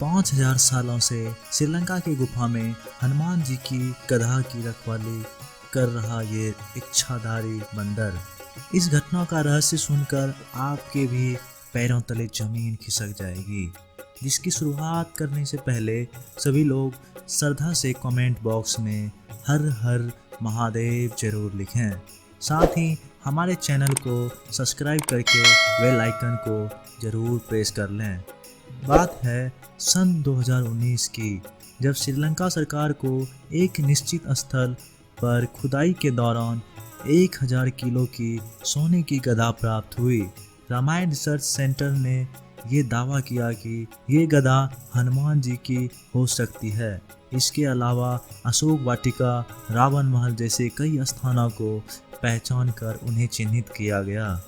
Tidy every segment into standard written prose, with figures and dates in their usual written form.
5000 सालों से श्रीलंका की गुफा में हनुमान जी की गधा की रखवाली कर रहा ये इच्छाधारी बंदर। इस घटना का रहस्य सुनकर आपके भी पैरों तले जमीन खिसक जाएगी। जिसकी शुरुआत करने से पहले सभी लोग श्रद्धा से कमेंट बॉक्स में हर हर महादेव जरूर लिखें। साथ ही हमारे चैनल को सब्सक्राइब करके बेल आइकन को जरूर प्रेस कर लें। बात है सन 2019 की, जब श्रीलंका सरकार को एक निश्चित स्थल पर खुदाई के दौरान 1000 किलो की सोने की गधा प्राप्त हुई। रामायण रिसर्च सेंटर ने ये दावा किया कि ये गधा हनुमान जी की हो सकती है। इसके अलावा अशोक वाटिका, रावण महल जैसे कई स्थानों को पहचान कर उन्हें चिन्हित किया गया।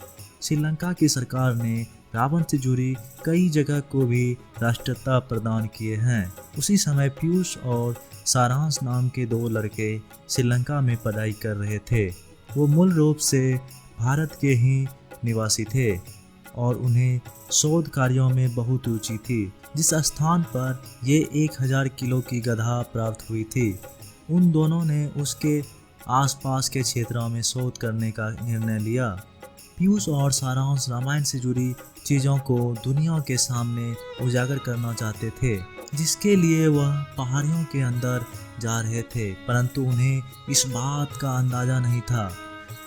श्रीलंका की सरकार ने रावण से जुड़ी कई जगह को भी राष्ट्रीयता प्रदान किए हैं। उसी समय पीयूष और सारांश नाम के दो लड़के श्रीलंका में पढ़ाई कर रहे थे। वो मूल रूप से भारत के ही निवासी थे और उन्हें शोध कार्यों में बहुत रुचि थी। जिस स्थान पर ये 1000 किलो की गधा प्राप्त हुई थी, उन दोनों ने उसके आसपास के क्षेत्रों में शोध करने का निर्णय लिया। पीयूष और सारांश रामायण से जुड़ी चीज़ों को दुनिया के सामने उजागर करना चाहते थे, जिसके लिए वह पहाड़ियों के अंदर जा रहे थे। परंतु उन्हें इस बात का अंदाज़ा नहीं था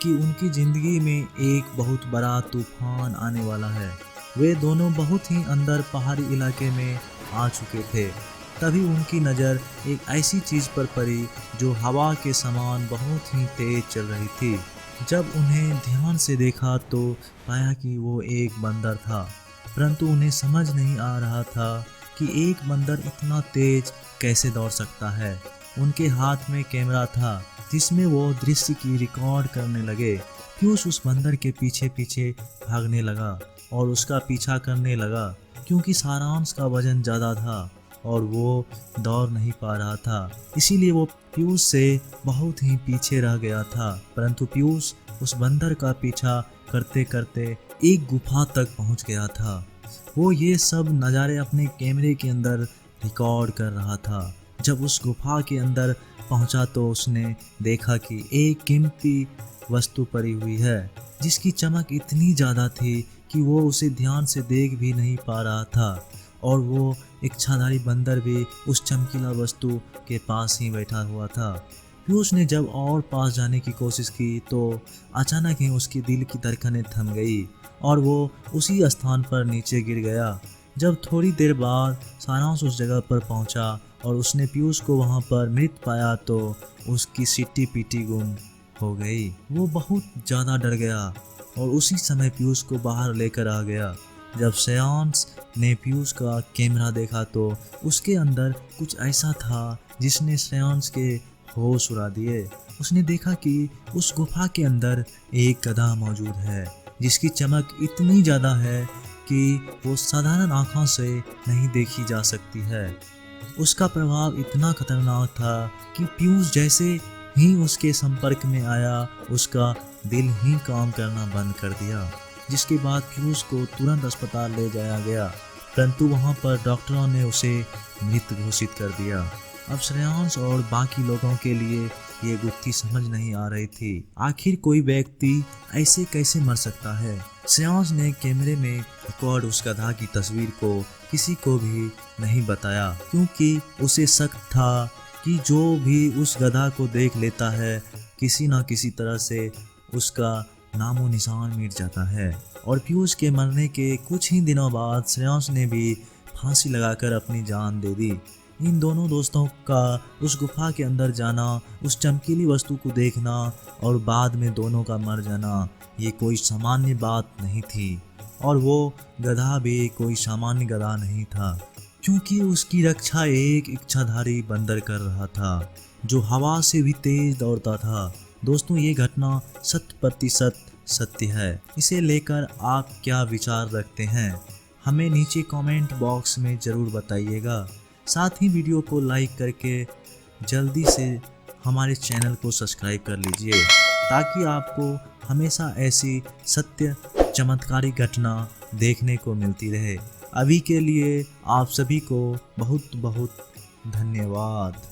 कि उनकी ज़िंदगी में एक बहुत बड़ा तूफान आने वाला है। वे दोनों बहुत ही अंदर पहाड़ी इलाके में आ चुके थे। तभी उनकी नज़र एक ऐसी चीज़ पर पड़ी जो हवा के समान बहुत ही तेज चल रही थी। जब उन्हें ध्यान से देखा तो पाया कि वो एक बंदर था, परंतु उन्हें समझ नहीं आ रहा था कि एक बंदर इतना तेज कैसे दौड़ सकता है। उनके हाथ में कैमरा था जिसमें वो दृश्य की रिकॉर्ड करने लगे। पीयूष उस बंदर के पीछे पीछे भागने लगा और उसका पीछा करने लगा, क्योंकि सारांश का वजन ज़्यादा था और वो दौड़ नहीं पा रहा था। इसीलिए वो पीयूष से बहुत ही पीछे रह गया था। परंतु पीयूष उस बंदर का पीछा करते करते एक गुफा तक पहुंच गया था। वो ये सब नज़ारे अपने कैमरे के अंदर रिकॉर्ड कर रहा था। जब उस गुफा के अंदर पहुंचा तो उसने देखा कि एक कीमती वस्तु पड़ी हुई है, जिसकी चमक इतनी ज़्यादा थी कि वो उसे ध्यान से देख भी नहीं पा रहा था। और वो इच्छाधारी बंदर भी उस चमकीला वस्तु के पास ही बैठा हुआ था। पीयूष ने जब और पास जाने की कोशिश की तो अचानक ही उसकी दिल की धड़कनें थम गई और वो उसी स्थान पर नीचे गिर गया। जब थोड़ी देर बाद सारांश उस जगह पर पहुंचा और उसने पीयूष को वहां पर मृत पाया तो उसकी सिट्टी पीटी गुम हो गई। वो बहुत ज़्यादा डर गया और उसी समय पीयूष को बाहर लेकर आ गया। जब श्रेयांश ने पीयूष का कैमरा देखा तो उसके अंदर कुछ ऐसा था जिसने श्रेयांश के होश उड़ा दिए। उसने देखा कि उस गुफा के अंदर एक गधा मौजूद है, जिसकी चमक इतनी ज़्यादा है कि वो साधारण आँखों से नहीं देखी जा सकती है। उसका प्रभाव इतना खतरनाक था कि पीयूष जैसे ही उसके संपर्क में आया, उसका दिल ही काम करना बंद कर दिया। जिसके बाद पीयूष को तुरंत अस्पताल ले जाया गया, परंतु वहां पर डॉक्टरों ने उसे मृत घोषित कर दिया। अब श्रेयांश और बाकी लोगों के लिए ये गुत्थी समझ नहीं आ रही थी। आखिर कोई व्यक्ति ऐसे कैसे मर सकता है। श्रेयांश ने कैमरे में रिकॉर्ड उस गधा की तस्वीर को किसी को भी नहीं बताया, क्योंकि उसे शक था कि जो भी उस गधा को देख लेता है, किसी न किसी तरह से उसका नामो निशान मिट जाता है। और पीयूष के मरने के कुछ ही दिनों बाद श्रेयांश ने भी फांसी लगाकर अपनी जान दे दी। इन दोनों दोस्तों का उस गुफा के अंदर जाना, उस चमकीली वस्तु को देखना और बाद में दोनों का मर जाना, ये कोई सामान्य बात नहीं थी। और वो गधा भी कोई सामान्य गधा नहीं था, क्योंकि उसकी रक्षा एक इच्छाधारी बंदर कर रहा था जो हवा से भी तेज दौड़ता था। दोस्तों, ये घटना 100% सत्य है। इसे लेकर आप क्या विचार रखते हैं, हमें नीचे कमेंट बॉक्स में ज़रूर बताइएगा। साथ ही वीडियो को लाइक करके जल्दी से हमारे चैनल को सब्सक्राइब कर लीजिए, ताकि आपको हमेशा ऐसी सत्य चमत्कारी घटना देखने को मिलती रहे। अभी के लिए आप सभी को बहुत बहुत धन्यवाद।